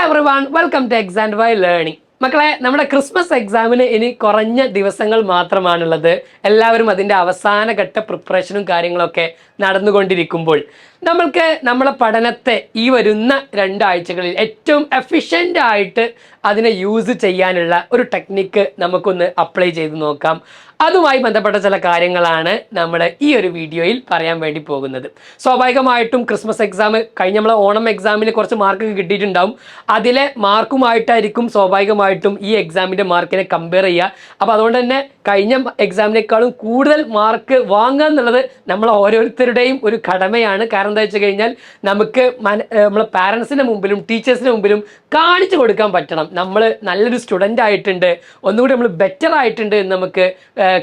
Hi everyone, welcome to exam by learning. മക്കളെ, നമ്മുടെ Christmas എക്സാമിന് ഇനി കുറഞ്ഞ ദിവസങ്ങൾ മാത്രമാണുള്ളത്. എല്ലാവരും അതിൻ്റെ അവസാന ഘട്ട പ്രിപ്പറേഷനും കാര്യങ്ങളൊക്കെ നടന്നുകൊണ്ടിരിക്കുമ്പോൾ നമ്മൾക്ക് നമ്മളെ പഠനത്തെ ഈ വരുന്ന 2 ആഴ്ചകളിൽ ഏറ്റവും എഫിഷ്യൻ്റ് ആയിട്ട് അതിനെ യൂസ് ചെയ്യാനുള്ള ഒരു ടെക്നിക്ക് നമുക്കൊന്ന് അപ്ലൈ ചെയ്ത് നോക്കാം. അതുമായി ബന്ധപ്പെട്ട ചില കാര്യങ്ങളാണ് നമ്മൾ ഈ ഒരു വീഡിയോയിൽ പറയാൻ വേണ്ടി പോകുന്നത്. സ്വാഭാവികമായിട്ടും ക്രിസ്മസ് എക്സാം കഴിഞ്ഞ നമ്മളെ ഓണം എക്സാമിന് കുറച്ച് മാർക്ക് കിട്ടിയിട്ടുണ്ടാവും. അതിലെ മാർക്കുമായിട്ടായിരിക്കും സ്വാഭാവികമായിട്ടും ഈ എക്സാമിൻ്റെ മാർക്കിനെ കമ്പയർ ചെയ്യുക. അപ്പോൾ അതുകൊണ്ട് തന്നെ കഴിഞ്ഞ എക്സാമിനേക്കാളും കൂടുതൽ മാർക്ക് വാങ്ങുക എന്നുള്ളത് നമ്മൾ ഓരോരുത്തരുടെയും ഒരു കടമയാണ്. കാരണം എന്താ വെച്ച് കഴിഞ്ഞാൽ നമുക്ക് നമ്മളെ പാരൻസിൻ്റെ മുമ്പിലും ടീച്ചേഴ്സിൻ്റെ മുമ്പിലും കാണിച്ചു കൊടുക്കാൻ പറ്റണം, നമ്മൾ നല്ലൊരു സ്റ്റുഡൻ്റ് ആയിട്ടുണ്ട്, ഒന്നുകൂടി നമ്മൾ ബെറ്റർ ആയിട്ടുണ്ട് എന്ന് നമുക്ക്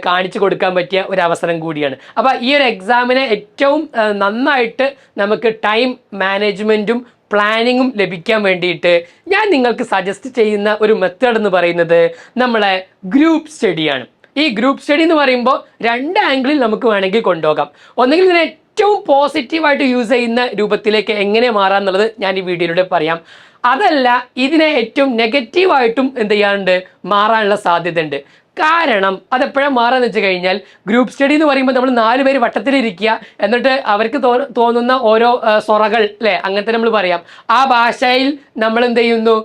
കാണിച്ചു കൊടുക്കാൻ പറ്റിയ ഒരു അവസരം കൂടിയാണ്. അപ്പോൾ ഈ ഒരു എക്സാമിനെ ഏറ്റവും നന്നായിട്ട് നമുക്ക് ടൈം മാനേജ്മെൻറ്റും പ്ലാനിങ്ങും ലഭിക്കാൻ വേണ്ടിയിട്ട് ഞാൻ നിങ്ങൾക്ക് സജസ്റ്റ് ചെയ്യുന്ന ഒരു മെത്തേഡ് എന്ന് പറയുന്നത് നമ്മളെ ഗ്രൂപ്പ് സ്റ്റഡിയാണ്. ഈ ഗ്രൂപ്പ് സ്റ്റഡി എന്ന് പറയുമ്പോൾ 2 ആംഗിളിൽ നമുക്ക് വേണമെങ്കിൽ കൊണ്ടുപോകാം. ഒന്നെങ്കിൽ ഇതിനെ ഏറ്റവും പോസിറ്റീവായിട്ട് യൂസ് ചെയ്യുന്ന രൂപത്തിലേക്ക് എങ്ങനെ മാറാമെന്നുള്ളത് ഞാൻ ഈ വീഡിയോയിലൂടെ പറയാം. അതല്ല, ഇതിനെ ഏറ്റവും നെഗറ്റീവായിട്ടും എന്ത് ചെയ്യാറുണ്ട്, മാറാനുള്ള സാധ്യത ഉണ്ട്. കാരണം അതെപ്പോഴാണ് മാറാന്ന് വെച്ച് കഴിഞ്ഞാൽ, ഗ്രൂപ്പ് സ്റ്റഡി എന്ന് പറയുമ്പോൾ നമ്മൾ 4 പേര് വട്ടത്തിലിരിക്കുക, എന്നിട്ട് അവർക്ക് തോന്നുന്ന ഓരോ സൊറകൾ അല്ലേ, അങ്ങനത്തെ നമ്മൾ പറയാം. ആ ഭാഷയിൽ നമ്മൾ എന്ത് ചെയ്യുന്നു,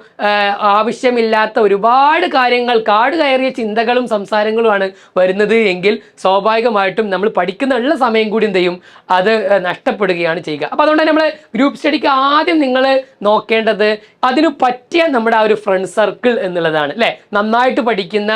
ആവശ്യമില്ലാത്ത ഒരുപാട് കാര്യങ്ങൾ, കാട് കയറിയ ചിന്തകളും സംസാരങ്ങളുമാണ് വരുന്നത് എങ്കിൽ സ്വാഭാവികമായിട്ടും നമ്മൾ പഠിക്കുന്ന സമയം കൂടി എന്ത് ചെയ്യും, അത് നഷ്ടപ്പെടുകയാണ് ചെയ്യുക. അപ്പോൾ അതുകൊണ്ട് നമ്മൾ ഗ്രൂപ്പ് സ്റ്റഡിക്ക് ആദ്യം നിങ്ങൾ നോക്കേണ്ടത് അതിന് പറ്റിയ നമ്മുടെ ആ ഒരു ഫ്രണ്ട് സർക്കിൾ എന്നുള്ളതാണ് അല്ലേ. നന്നായിട്ട് പഠിക്കുന്ന,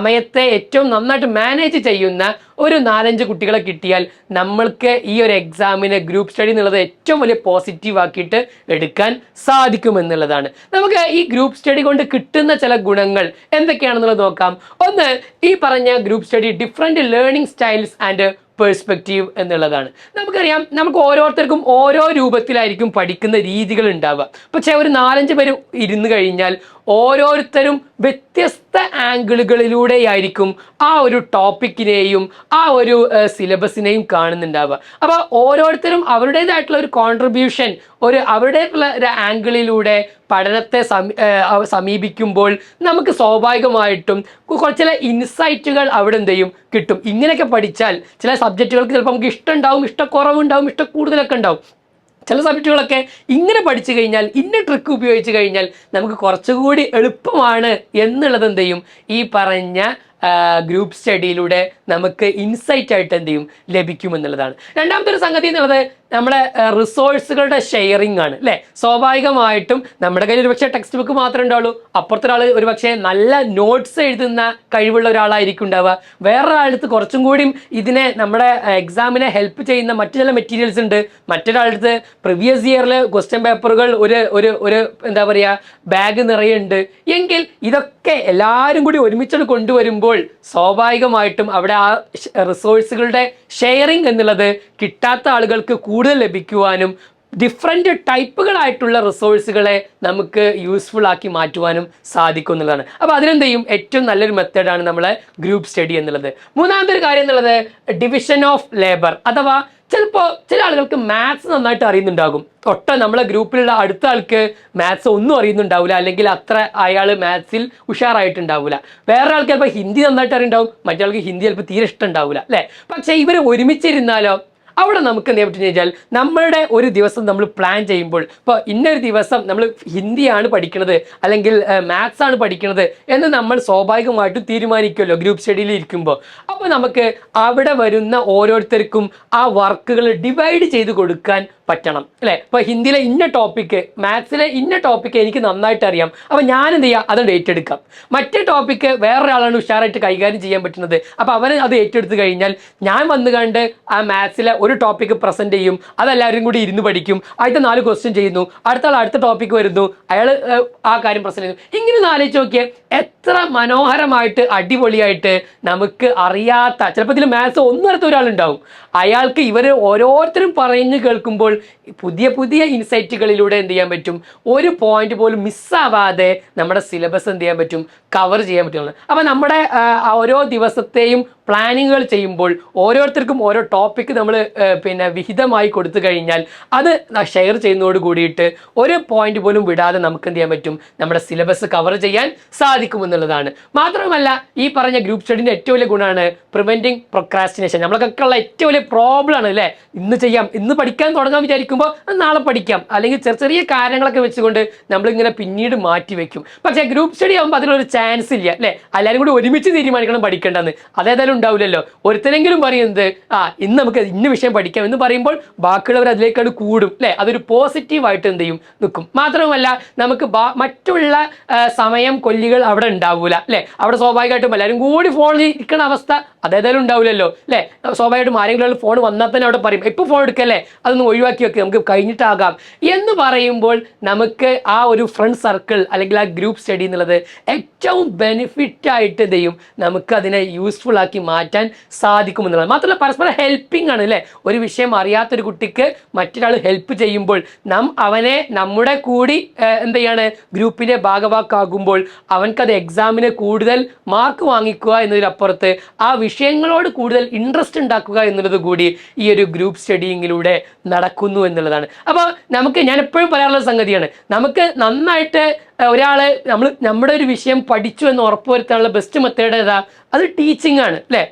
സമയത്തെ ഏറ്റവും നന്നായിട്ട് മാനേജ് ചെയ്യുന്ന ഒരു 4-5 കുട്ടികളെ കിട്ടിയാൽ നമ്മൾക്ക് ഈ ഒരു എക്സാമിന് ഗ്രൂപ്പ് സ്റ്റഡി എന്നുള്ളത് ഏറ്റവും വലിയ പോസിറ്റീവ് ആക്കിയിട്ട് എടുക്കാൻ സാധിക്കുമെന്നുള്ളതാണ്. നമുക്ക് ഈ ഗ്രൂപ്പ് സ്റ്റഡി കൊണ്ട് കിട്ടുന്ന ചില ഗുണങ്ങൾ എന്തൊക്കെയാണെന്നുള്ളത് നോക്കാം. ഒന്ന്, ഈ പറഞ്ഞ group study different learning styles and perspective എന്നുള്ളതാണ്. നമുക്കറിയാം, നമുക്ക് ഓരോരുത്തർക്കും ഓരോ രൂപത്തിലായിരിക്കും പഠിക്കുന്ന രീതികൾ ഉണ്ടാവുക. പക്ഷേ ഒരു 4-5 പേര് ഇരുന്ന് കഴിഞ്ഞാൽ ഓരോരുത്തരും വ്യത്യസ്ത ആംഗിളുകളിലൂടെയായിരിക്കും ആ ഒരു ടോപ്പിക്കിനെയും ആ ഒരു സിലബസിനെയും കാണുന്നുണ്ടാവുക. അപ്പോൾ ഓരോരുത്തരും അവരുടേതായിട്ടുള്ള ഒരു കോൺട്രിബ്യൂഷൻ, അവരുടേതായിട്ടുള്ള ഒരു ആംഗിളിലൂടെ പഠനത്തെ സമീപിക്കുമ്പോൾ നമുക്ക് സ്വാഭാവികമായിട്ടും ചില ഇൻസൈറ്റുകൾ അവിടെ എന്ത് ചെയ്യും, കിട്ടും. ഇങ്ങനെയൊക്കെ പഠിച്ചാൽ ചില സബ്ജക്റ്റുകൾക്ക് ചിലപ്പോൾ നമുക്ക് ഇഷ്ടമുണ്ടാവും, ഇഷ്ടക്കുറവുണ്ടാവും, ഇഷ്ടക്കൂടുതലൊക്കെ ഉണ്ടാവും. ചില സബ്ജക്റ്റുകളൊക്കെ ഇങ്ങനെ പഠിച്ചു കഴിഞ്ഞാൽ, ഇന്ന ട്രിക്ക് ഉപയോഗിച്ച് കഴിഞ്ഞാൽ നമുക്ക് കുറച്ചുകൂടി എളുപ്പമാണ് എന്നുള്ളത് എന്ത് ചെയ്യും, ഈ പറഞ്ഞ ഗ്രൂപ്പ് സ്റ്റഡിയിലൂടെ നമുക്ക് ഇൻസൈറ്റ് ആയിട്ട് എന്ത് ചെയ്യും, ലഭിക്കുമെന്നുള്ളതാണ്. രണ്ടാമത്തെ ഒരു സംഗതി എന്നുള്ളത് നമ്മുടെ റിസോഴ്സുകളുടെ ഷെയറിംഗ് ആണ് അല്ലേ. സ്വാഭാവികമായിട്ടും നമ്മുടെ കയ്യിൽ ഒരുപക്ഷെ ടെക്സ്റ്റ് ബുക്ക് മാത്രമേ ഉണ്ടാവുള്ളൂ, അപ്പുറത്തൊരാൾ ഒരുപക്ഷെ നല്ല നോട്ട്സ് എഴുതുന്ന കഴിവുള്ള ഒരാളായിരിക്കും ഉണ്ടാവുക. വേറൊരാളടുത്ത് കുറച്ചും കൂടിയും ഇതിനെ നമ്മുടെ എക്സാമിനെ ഹെൽപ്പ് ചെയ്യുന്ന മറ്റു ചില മെറ്റീരിയൽസ് ഉണ്ട്. മറ്റൊരാളടുത്ത് പ്രീവിയസ് ഇയറിൽ ക്വസ്റ്റ്യൻ പേപ്പറുകൾ ഒരു എന്താ പറയുക, ബാഗ് നിറയുണ്ട്. എങ്കിൽ ഇതൊക്കെ എല്ലാവരും കൂടി ഒരുമിച്ച് കൊണ്ടുവരുമ്പോൾ സ്വാഭാവികമായിട്ടും അവിടെ ആ റിസോഴ്സുകളുടെ ഷെയറിംഗ് എന്നുള്ളത് കിട്ടാത്ത ആളുകൾക്ക് കൂടുതൽ ലഭിക്കുവാനും ഡിഫറെൻറ്റ് ടൈപ്പുകളായിട്ടുള്ള റിസോഴ്സുകളെ നമുക്ക് യൂസ്ഫുൾ ആക്കി മാറ്റുവാനും സാധിക്കും എന്നുള്ളതാണ്. അപ്പോൾ അതിനെന്ത് ചെയ്യും, ഏറ്റവും നല്ലൊരു മെത്തേഡാണ് നമ്മളെ ഗ്രൂപ്പ് സ്റ്റഡി എന്നുള്ളത്. മൂന്നാമത്തെ ഒരു കാര്യം എന്നുള്ളത് ഡിവിഷൻ ഓഫ് ലേബർ. അഥവാ ചിലപ്പോൾ ചില ആളുകൾക്ക് മാത്സ് നന്നായിട്ട് അറിയുന്നുണ്ടാകും, നമ്മളെ ഗ്രൂപ്പിലുള്ള അടുത്ത ആൾക്ക് മാത്സ് ഒന്നും അറിയുന്നുണ്ടാവില്ല, അല്ലെങ്കിൽ അത്ര അയാൾ മാത്സിൽ ഉഷാറായിട്ടുണ്ടാവില്ല. വേറെ ആൾക്ക് ചിലപ്പോൾ ഹിന്ദി നന്നായിട്ട് അറിയുണ്ടാവും, മറ്റേ ഹിന്ദി ചിലപ്പോൾ തീരെ ഇഷ്ടം ഉണ്ടാവില്ല അല്ലേ. പക്ഷേ ഇവർ ഒരുമിച്ചിരുന്നാലോ അവിടെ നമുക്ക് എന്ത് പറ്റുന്ന വെച്ചാൽ, നമ്മളുടെ ഒരു ദിവസം നമ്മൾ പ്ലാൻ ചെയ്യുമ്പോൾ, ഇപ്പോൾ ഇന്നൊരു ദിവസം നമ്മൾ ഹിന്ദിയാണ് പഠിക്കുന്നത് അല്ലെങ്കിൽ മാത്സ് ആണ് പഠിക്കുന്നത് എന്ന് നമ്മൾ സ്വാഭാവികമായിട്ടും തീരുമാനിക്കുമല്ലോ ഗ്രൂപ്പ് സ്റ്റഡിയിൽ ഇരിക്കുമ്പോൾ. അപ്പോൾ നമുക്ക് അവിടെ വരുന്ന ഓരോരുത്തർക്കും ആ വർക്കുകൾ ഡിവൈഡ് ചെയ്ത് കൊടുക്കാൻ പറ്റണം അല്ലേ. ഇപ്പോൾ ഹിന്ദിയിലെ ഇന്ന ടോപ്പിക്ക്, മാത്സിലെ ഇന്ന ടോപ്പിക്ക് എനിക്ക് നന്നായിട്ട് അറിയാം, അപ്പോൾ ഞാൻ എന്ത് ചെയ്യുക, അതുകൊണ്ട് ഏറ്റെടുക്കാം. മറ്റേ ടോപ്പിക്ക് വേറൊരാളാണ് ഉഷാറായിട്ട് കൈകാര്യം ചെയ്യാൻ പറ്റുന്നത്, അപ്പോൾ അവൻ അത് ഏറ്റെടുത്ത് കഴിഞ്ഞാൽ ഞാൻ വന്നു കണ്ട് ആ മാത്സിലെ ഒരു ടോപ്പിക്ക് പ്രസൻറ്റ് ചെയ്യും, അതെല്ലാവരും കൂടി ഇരുന്ന് പഠിക്കും. ആദ്യത്തെ 4 ക്വസ്റ്റ്യൻ ചെയ്യുന്നു, അടുത്ത ആൾ അടുത്ത ടോപ്പിക്ക് വരുന്നു, അയാൾ ആ കാര്യം പ്രസൻറ്റ് ചെയ്യുന്നു. ഇങ്ങനെ ഒന്ന് ആലോചിച്ച് നോക്കിയാൽ എത്ര മനോഹരമായിട്ട് അടിപൊളിയായിട്ട് നമുക്ക് അറിയാത്ത, ചിലപ്പോൾ ഇതിൽ മാത്സ് ഒന്നും അറിയാത്ത ഒരാളുണ്ടാവും, അയാൾക്ക് ഇവർ ഓരോരുത്തരും പറഞ്ഞു കേൾക്കുമ്പോൾ പുതിയ പുതിയ ഇൻസൈറ്റുകളിലൂടെ എന്ത് ചെയ്യാൻ പറ്റും, ഒരു പോയിന്റ് പോലും മിസ്സാവാതെ നമ്മുടെ സിലബസ് എന്ത് ചെയ്യാൻ പറ്റും, കവർ ചെയ്യാൻ പറ്റും. അപ്പം നമ്മുടെ ഓരോ ദിവസത്തെയും പ്ലാനിങ്ങുകൾ ചെയ്യുമ്പോൾ ഓരോരുത്തർക്കും ഓരോ ടോപ്പിക്ക് നമ്മൾ പിന്നെ വിഹിതമായി കൊടുത്തു കഴിഞ്ഞാൽ അത് ഷെയർ ചെയ്യുന്നതോട് കൂടിയിട്ട് ഒരു പോയിന്റ് പോലും വിടാതെ നമുക്ക് എന്ത് ചെയ്യാൻ പറ്റും, നമ്മുടെ സിലബസ് കവർ ചെയ്യാൻ സാധിക്കുമെന്നുള്ളതാണ്. മാത്രമല്ല ഈ പറഞ്ഞ ഗ്രൂപ്പ് സ്റ്റഡിൻ്റെ ഏറ്റവും വലിയ ഗുണമാണ് പ്രിവെൻറ്റിങ് പ്രൊക്രാസ്റ്റിനേഷൻ. നമ്മളൊക്കെ ഉള്ള ഏറ്റവും വലിയ പ്രോബ്ലം ആണ് അല്ലേ, ഇന്ന് ചെയ്യാം, ഇന്ന് പഠിക്കാൻ തുടങ്ങാൻ വിചാരിക്കുമ്പോൾ നാളെ പഠിക്കാം, അല്ലെങ്കിൽ ചെറിയ ചെറിയ കാര്യങ്ങളൊക്കെ വെച്ചുകൊണ്ട് നമ്മളിങ്ങനെ പിന്നീട് മാറ്റി വെക്കും. പക്ഷേ ഗ്രൂപ്പ് സ്റ്റഡി ആകുമ്പോൾ അതിലൊരു ചാൻസ് ഇല്ല അല്ലേ, എല്ലാവരും കൂടി ഒരുമിച്ച് തീരുമാനിക്കണം പഠിക്കേണ്ടെന്ന്. അതേതായാലും ഉണ്ടാവില്ലല്ലോ. ഒരുത്തരെങ്കിലും പറയുന്നത് ഇന്ന് നമുക്ക് ഇന്ന വിഷയം പഠിക്കാം എന്ന് പറയുമ്പോൾ ബാക്കിയുള്ളവർ അതിലേക്കാണ് കൂടും അല്ലേ, അതൊരു പോസിറ്റീവായിട്ട് എന്ത് ചെയ്യും, നിൽക്കും. മാത്രമല്ല നമുക്ക് മറ്റുള്ള സമയം കൊല്ലികൾ അവിടെ ഉണ്ടാവൂല അല്ലേ, അവിടെ സ്വാഭാവികമായിട്ടും എല്ലാവരും കൂടി ഫോണിൽ ഇരിക്കുന്ന അവസ്ഥ അതേതായാലും ഉണ്ടാവില്ലല്ലോ അല്ലേ. സ്വാഭാവികമായിട്ടും ആരെങ്കിലും ഫോൺ വന്നാൽ തന്നെ അവിടെ പറയും ഇപ്പോൾ ഫോൺ എടുക്കല്ലേ, അതൊന്ന് ഒഴിവാക്കി വെക്കുക, നമുക്ക് കഴിഞ്ഞിട്ടാകാം എന്ന് പറയുമ്പോൾ നമുക്ക് ആ ഒരു ഫ്രണ്ട് സർക്കിൾ അല്ലെങ്കിൽ ആ ഗ്രൂപ്പ് സ്റ്റഡി എന്നുള്ളത് ഏറ്റവും ബെനിഫിറ്റ് ആയിട്ട് ചെയ്യും, നമുക്ക് അതിനെ യൂസ്ഫുൾ ആക്കി മാറ്റാൻ സാധിക്കുമെന്നുള്ളത്. മാത്രമല്ല പരസ്പരം ഹെൽപ്പിംഗ് ആണ് അല്ലേ. ഒരു വിഷയം അറിയാത്തൊരു കുട്ടിക്ക് മറ്റൊരാൾ ഹെൽപ്പ് ചെയ്യുമ്പോൾ അവനെ നമ്മുടെ കൂടി എന്ത് ചെയ്യാണ് ഗ്രൂപ്പിൻ്റെ ഭാഗവാക്കാകുമ്പോൾ അവൻക്കത് എക്സാമിന് കൂടുതൽ മാർക്ക് വാങ്ങിക്കുക എന്നതിനപ്പുറത്ത് ആ വിഷയങ്ങളോട് കൂടുതൽ ഇൻട്രസ്റ്റ് ഉണ്ടാക്കുക എന്നുള്ളത് കൂടി ഈ ഒരു ഗ്രൂപ്പ് സ്റ്റഡിയിങ്ങിലൂടെ നടക്കുന്നു എന്നുള്ളതാണ്. അപ്പോൾ ഞാൻ എപ്പോഴും പറയാറുള്ള സംഗതിയാണ്, നമുക്ക് നന്നായിട്ട് ഒരാളെ നമ്മുടെ ഒരു വിഷയം പഠിച്ചു എന്ന് ഉറപ്പുവരുത്താനുള്ള ബെസ്റ്റ് മെത്തേഡ് ഏതാ, അത് ടീച്ചിങ് ആണ് അല്ലേ.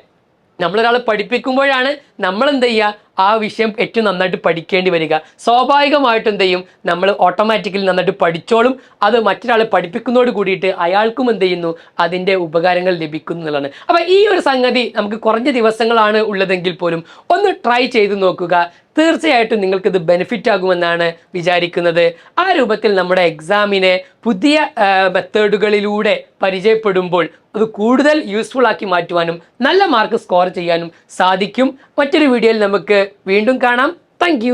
നമ്മളൊരാൾ പഠിപ്പിക്കുമ്പോഴാണ് നമ്മൾ എന്ത് ചെയ്യുക, ആ വിഷയം ഏറ്റവും നന്നായിട്ട് പഠിക്കേണ്ടി വരിക. സ്വാഭാവികമായിട്ടും എന്ത് ചെയ്യും, നമ്മൾ ഓട്ടോമാറ്റിക്കലി നന്നായിട്ട് പഠിച്ചോളും. അത് മറ്റൊരാൾ പഠിപ്പിക്കുന്നതോട് കൂടിയിട്ട് അയാൾക്കും എന്ത് ചെയ്യുന്നു, അതിൻ്റെ ഉപകാരങ്ങൾ ലഭിക്കുന്നു എന്നുള്ളതാണ്. അപ്പോൾ ഈ ഒരു സംഗതി നമുക്ക് കുറഞ്ഞ ദിവസങ്ങളാണ് ഉള്ളതെങ്കിൽ പോലും ഒന്ന് ട്രൈ ചെയ്ത് നോക്കുക. തീർച്ചയായിട്ടും നിങ്ങൾക്കിത് ബെനിഫിറ്റ് ആകുമെന്നാണ് വിചാരിക്കുന്നത്. ആ രൂപത്തിൽ നമ്മുടെ എക്സാമിനെ പുതിയ മെത്തേഡുകളിലൂടെ പരിചയപ്പെടുമ്പോൾ അത് കൂടുതൽ യൂസ്ഫുൾ ആക്കി മാറ്റുവാനും നല്ല മാർക്ക് സ്കോർ ചെയ്യാനും സാധിക്കും. മറ്റൊരു വീഡിയോയിൽ നമുക്ക് വീണ്ടും കാണാം. താങ്ക്